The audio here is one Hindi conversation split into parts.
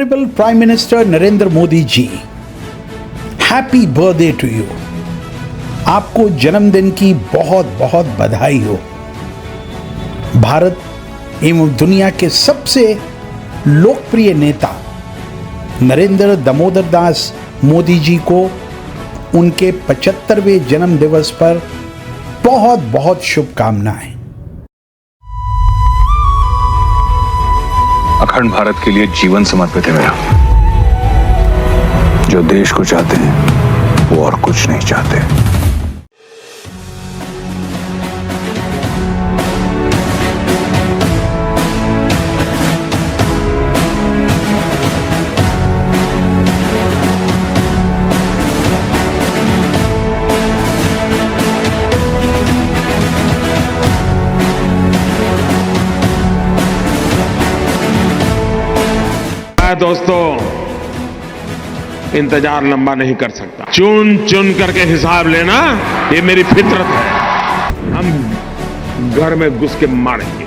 Honourable prime minister Narendra Modi ji, happy birthday to you. आपको जन्मदिन की बहुत बहुत बधाई हो। भारत एवं दुनिया के सबसे लोकप्रिय नेता नरेंद्र दामोदर दास मोदी जी को उनके 75वें जन्म दिवस पर बहुत बहुत शुभकामनाएं। अखंड भारत के लिए जीवन समर्पित है मेरा। जो देश को चाहते हैं वो और कुछ नहीं चाहते। दोस्तों, इंतजार लंबा नहीं कर सकता। चुन चुन करके हिसाब लेना ये मेरी फितरत है। हम घर में घुस के मारेंगे।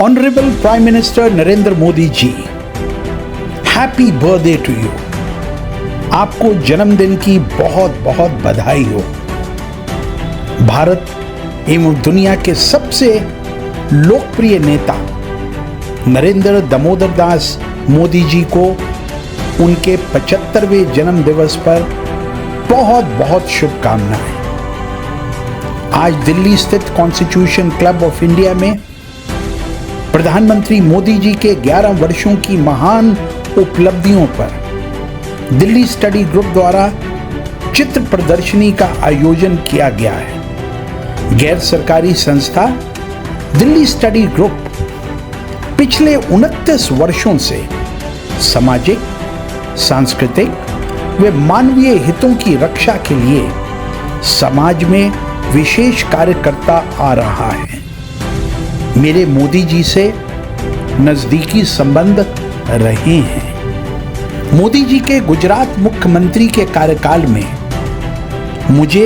Honourable prime minister Narendra Modi ji, happy birthday to you. आपको जन्मदिन की बहुत बहुत बधाई हो। भारत एवं दुनिया के सबसे लोकप्रिय नेता नरेंद्र दामोदर दास मोदी जी को उनके 75वें जन्म दिवस पर बहुत बहुत शुभकामनाएं। आज दिल्ली स्थित कॉन्स्टिट्यूशन क्लब ऑफ इंडिया में प्रधानमंत्री मोदी जी के 11 वर्षों की महान उपलब्धियों पर दिल्ली स्टडी ग्रुप द्वारा चित्र प्रदर्शनी का आयोजन किया गया है। गैर सरकारी संस्था दिल्ली स्टडी ग्रुप पिछले 29 वर्षों से सामाजिक, सांस्कृतिक व मानवीय हितों की रक्षा के लिए समाज में विशेष कार्य करता आ रहा है। मेरे मोदी जी से नजदीकी संबंध रहे हैं। मोदी जी के गुजरात मुख्यमंत्री के कार्यकाल में मुझे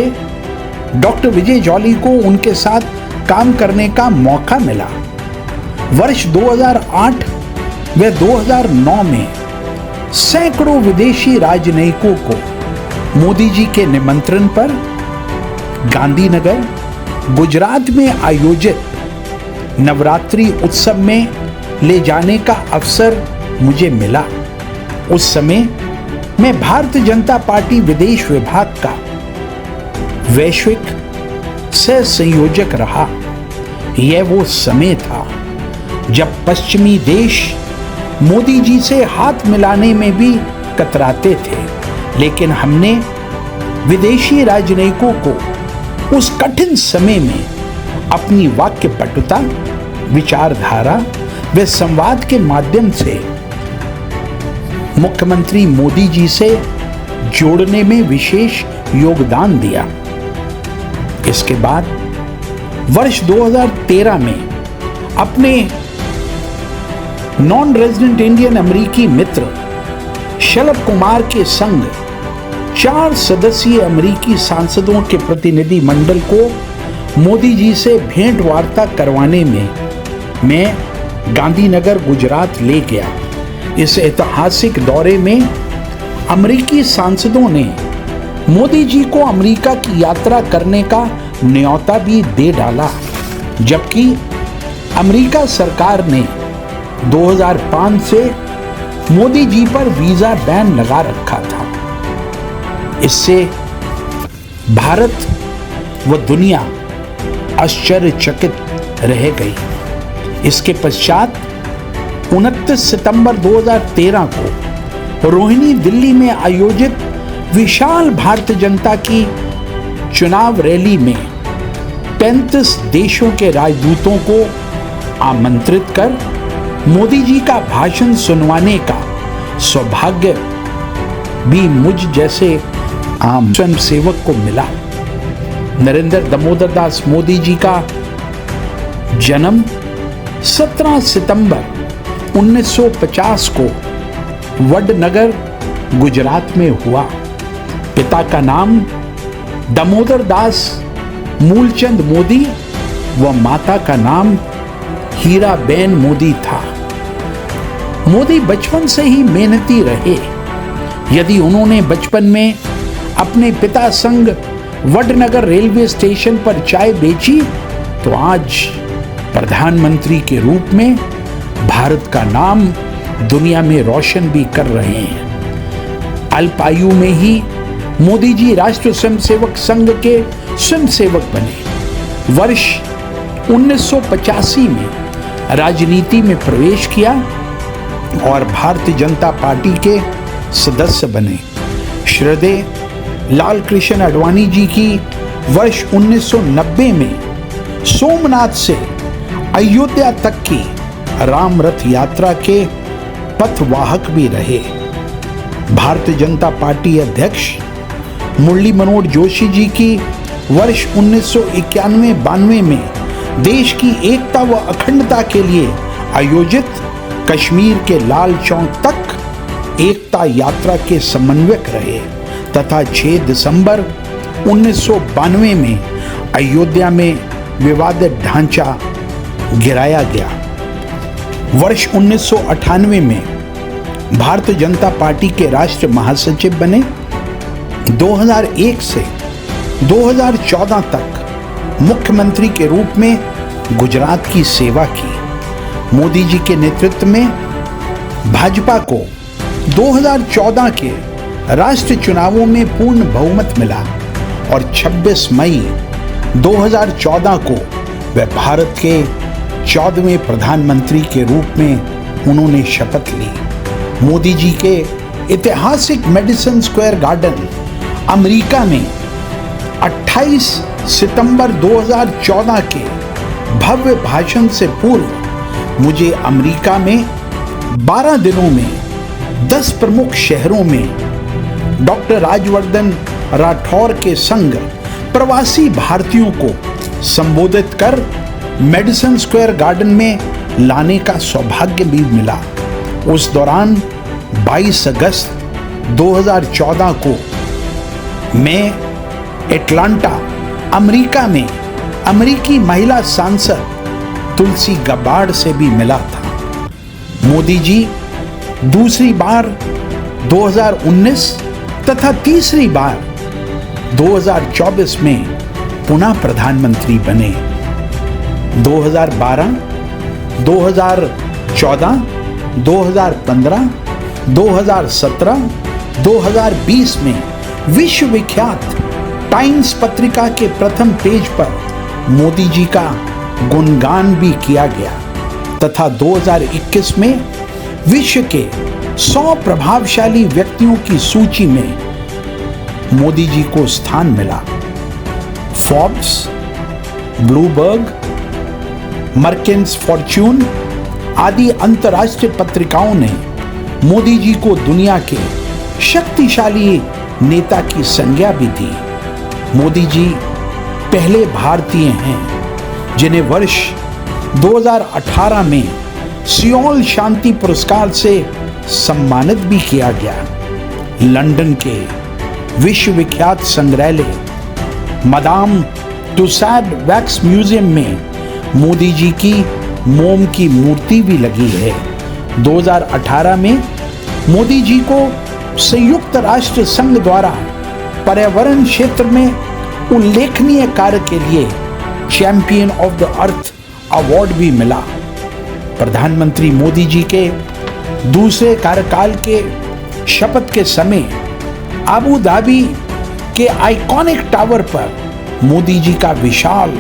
डॉक्टर विजय जॉली को उनके साथ काम करने का मौका मिला। वर्ष 2008 व 2009 में सैकड़ों विदेशी राजनयिकों को मोदी जी के निमंत्रण पर गांधीनगर, गुजरात में आयोजित नवरात्रि उत्सव में ले जाने का अवसर मुझे मिला। उस समय मैं भारतीय जनता पार्टी विदेश विभाग का वैश्विक सह संयोजक रहा। यह वो समय था जब पश्चिमी देश मोदी जी से हाथ मिलाने में भी कतराते थे, लेकिन हमने विदेशी राजनयिकों को उस कठिन समय में अपनी वाक्य पटुता, विचारधारा व संवाद के माध्यम से मुख्यमंत्री मोदी जी से जोड़ने में विशेष योगदान दिया। इसके बाद वर्ष 2013 में अपने नॉन रेजिडेंट इंडियन अमेरिकी मित्र शलभ कुमार के संग 4 सदस्यीय अमेरिकी सांसदों के प्रतिनिधि मंडल को मोदी जी से भेंट वार्ता करवाने में मैं गांधीनगर गुजरात ले गया। इस ऐतिहासिक दौरे में अमेरिकी सांसदों ने मोदी जी को अमेरिका की यात्रा करने का न्योता भी दे डाला, जबकि अमेरिका सरकार ने 2005 से मोदी जी पर वीजा बैन लगा रखा था। इससे भारत व दुनिया आश्चर्यचकित रह गई। इसके पश्चात 29 सितंबर 2013 को रोहिणी दिल्ली में आयोजित विशाल भारतीय जनता की चुनाव रैली में 35 देशों के राजदूतों को आमंत्रित कर मोदी जी का भाषण सुनवाने का सौभाग्य भी मुझ जैसे आम स्वयंसेवक को मिला। नरेंद्र दामोदर दास मोदी जी का जन्म 17 सितंबर 1950 को वडनगर गुजरात में हुआ। पिता का नाम दामोदर दास मूलचंद मोदी व माता का नाम हीराबेन मोदी था। मोदी बचपन से ही मेहनती रहे। यदि उन्होंने बचपन में अपने पिता संग वडनगर रेलवे स्टेशन पर चाय बेची तो आज प्रधानमंत्री के रूप में भारत का नाम दुनिया में रोशन भी कर रहे हैं। अल्प आयु में ही मोदी जी राष्ट्रीय स्वयंसेवक संघ के स्वयंसेवक बने। वर्ष 1985 में राजनीति में प्रवेश किया और भारतीय जनता पार्टी के सदस्य बने। श्रद्धेय लाल कृष्ण आडवाणी जी की वर्ष 1990 में सोमनाथ से अयोध्या तक की राम रथ यात्रा के पथवाहक भी रहे। भारतीय जनता पार्टी अध्यक्ष मुरली मनोहर जोशी जी की वर्ष 1991-92 में देश की एकता व अखंडता के लिए आयोजित कश्मीर के लाल चौक तक एकता यात्रा के समन्वयक रहे तथा 6 दिसंबर 1992 में अयोध्या में विवादित ढांचा गिराया गया। वर्ष 1998 में भारतीय जनता पार्टी के राष्ट्रीय महासचिव बने। 2001 से 2014 तक मुख्यमंत्री के रूप में गुजरात की सेवा की। मोदी जी के नेतृत्व में भाजपा को 2014 के राष्ट्रीय चुनावों में पूर्ण बहुमत मिला और 26 मई 2014 को वह भारत के 14वें प्रधानमंत्री के रूप में उन्होंने शपथ ली। मोदी जी के ऐतिहासिक मेडिसन स्क्वायर गार्डन अमेरिका में 28 सितंबर 2014 के भव्य भाषण से पूर्व मुझे अमेरिका में 12 दिनों में 10 प्रमुख शहरों में डॉक्टर राजवर्धन राठौर के संग प्रवासी भारतीयों को संबोधित कर मेडिसन स्क्वायर गार्डन में लाने का सौभाग्य भी मिला। उस दौरान 22 अगस्त 2014 को मैं एटलांटा अमेरिका में अमेरिकी महिला सांसद तुलसी गबार्ड से भी मिला था। मोदी जी दूसरी बार 2019 तथा तीसरी बार 2024 में पुनः प्रधानमंत्री बने। 2012, 2014, 2015, 2017, 2020 में विश्व विख्यात टाइम्स पत्रिका के प्रथम पेज पर मोदी जी का गुणगान भी किया गया तथा 2021 में विश्व के 100 प्रभावशाली व्यक्तियों की सूची में मोदी जी को स्थान मिला। फोर्ब्स, ब्लूमबर्ग, मर्केंस फॉर्च्यून आदि अंतर्राष्ट्रीय पत्रिकाओं ने मोदी जी को दुनिया के शक्तिशाली नेता की संज्ञा भी दी। मोदी जी पहले भारतीय हैं जिन्हें वर्ष 2018 में सियोल शांति पुरस्कार से सम्मानित भी किया गया। लंदन के विश्व विख्यात संग्रहालय मदाम तुसाद वैक्स म्यूजियम में मोदी जी की मोम की मूर्ति भी लगी है। 2018 में मोदी जी को संयुक्त राष्ट्र संघ द्वारा पर्यावरण क्षेत्र में उल्लेखनीय कार्य के लिए champion of the earth award भी मिला। प्रधानमंत्री मोदी जी के दूसरे कार्यकाल के शपथ के समय अबू धाबी के आइकॉनिक टावर पर मोदी जी का विशाल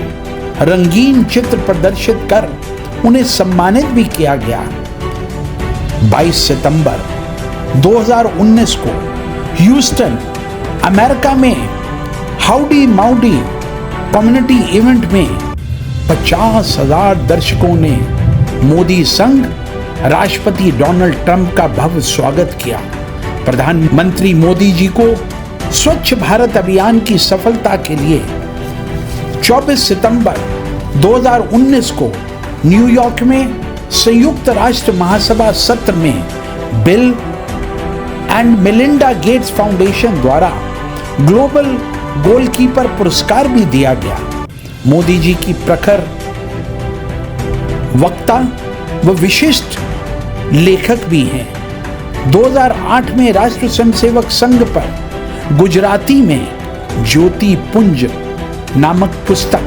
रंगीन चित्र प्रदर्शित कर उन्हें सम्मानित भी किया गया। 22 सितंबर 2019 को ह्यूस्टन, अमेरिका में हाउडी माउडी कम्युनिटी इवेंट में 50,000 दर्शकों ने मोदी संग राष्ट्रपति डोनाल्ड ट्रंप का भव्य स्वागत किया। प्रधानमंत्री मोदी जी को स्वच्छ भारत अभियान की सफलता के लिए 24 सितंबर 2019 को न्यूयॉर्क में संयुक्त राष्ट्र महासभा सत्र में bill and Melinda Gates foundation द्वारा ग्लोबल गोलकीपर पुरस्कार भी दिया गया। मोदी जी की प्रखर वक्ता व विशिष्ट लेखक भी हैं। 2008 में राष्ट्र स्वयंसेवक संघ पर गुजराती में ज्योति पुंज नामक पुस्तक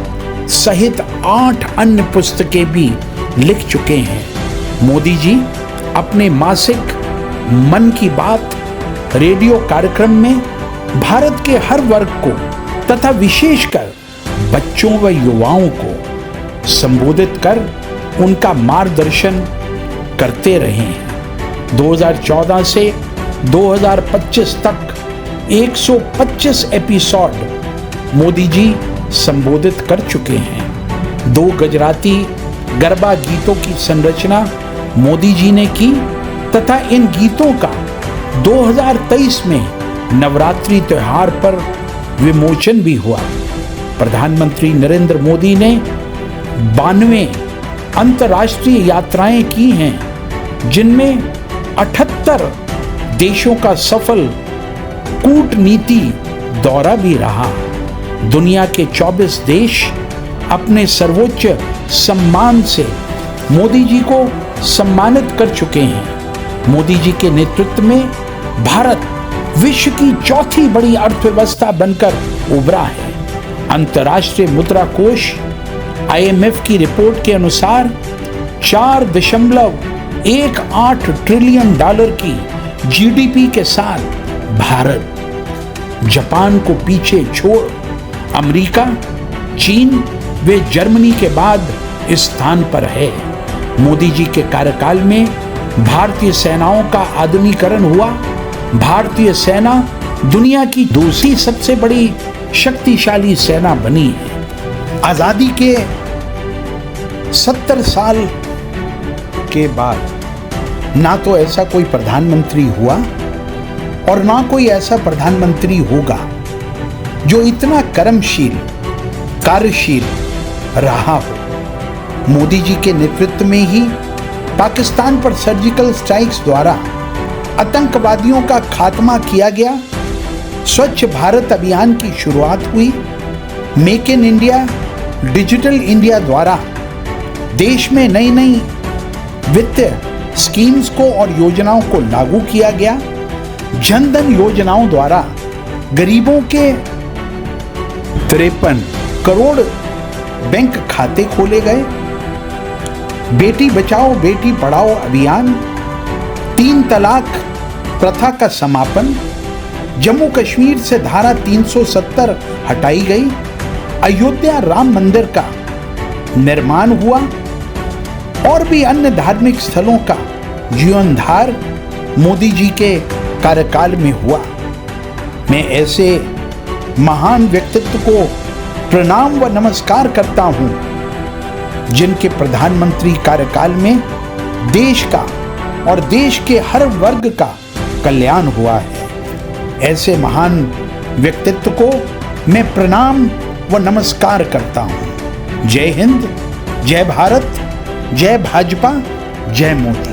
सहित 8 अन्य पुस्तकें भी लिख चुके हैं। मोदी जी अपने मासिक मन की बात रेडियो कार्यक्रम में भारत के हर वर्ग को तथा विशेषकर बच्चों व युवाओं को संबोधित कर उनका मार्गदर्शन करते रहे हैं। 2014 से 2025 तक 125 एपिसोड मोदी जी संबोधित कर चुके हैं। 2 गुजराती गरबा गीतों की संरचना मोदी जी ने की तथा इन गीतों का 2023 में नवरात्रि त्योहार पर विमोचन भी हुआ। प्रधानमंत्री नरेंद्र मोदी ने 92 अंतर्राष्ट्रीय यात्राएं की हैं, जिनमें 78 देशों का सफल कूटनीति दौरा भी रहा। दुनिया के 24 देश अपने सर्वोच्च सम्मान से मोदी जी को सम्मानित कर चुके हैं। मोदी जी के नेतृत्व में भारत विश्व की चौथी बड़ी अर्थव्यवस्था बनकर उभरा है। अंतर्राष्ट्रीय मुद्रा कोष IMF की रिपोर्ट के अनुसार 4.18 ट्रिलियन डॉलर की GDP के साथ भारत जापान को पीछे छोड़ अमेरिका, चीन व जर्मनी के बाद इस स्थान पर है। मोदी जी के कार्यकाल में भारतीय सेनाओं का आधुनिकीकरण हुआ। भारतीय सेना दुनिया की दूसरी सबसे बड़ी शक्तिशाली सेना बनी है। आजादी के 70 साल के बाद ना तो ऐसा कोई प्रधानमंत्री हुआ और ना कोई ऐसा प्रधानमंत्री होगा जो इतना कर्मशील, कार्यशील रहा हो। मोदी जी के नेतृत्व में ही पाकिस्तान पर सर्जिकल स्ट्राइक्स द्वारा आतंकवादियों का खात्मा किया गया, स्वच्छ भारत अभियान की शुरुआत हुई, make in India, digital India द्वारा देश में नई नई वित्तीय स्कीम्स को और योजनाओं को लागू किया गया। जनधन योजनाओं द्वारा गरीबों के 53 करोड़ बैंक खाते खोले गए। बेटी बचाओ बेटी पढ़ाओ अभियान, 3 तलाक प्रथा का समापन, जम्मू कश्मीर से धारा 370 हटाई गई, अयोध्या राम मंदिर का निर्माण हुआ और भी अन्य धार्मिक स्थलों का जीर्णोद्धार मोदी जी के कार्यकाल में हुआ। मैं ऐसे महान व्यक्तित्व को प्रणाम व नमस्कार करता हूं जिनके प्रधानमंत्री कार्यकाल में देश का और देश के हर वर्ग का कल्याण हुआ है। ऐसे महान व्यक्तित्व को मैं प्रणाम व नमस्कार करता हूं। जय हिंद, जय भारत, जय भाजपा, जय मोदी।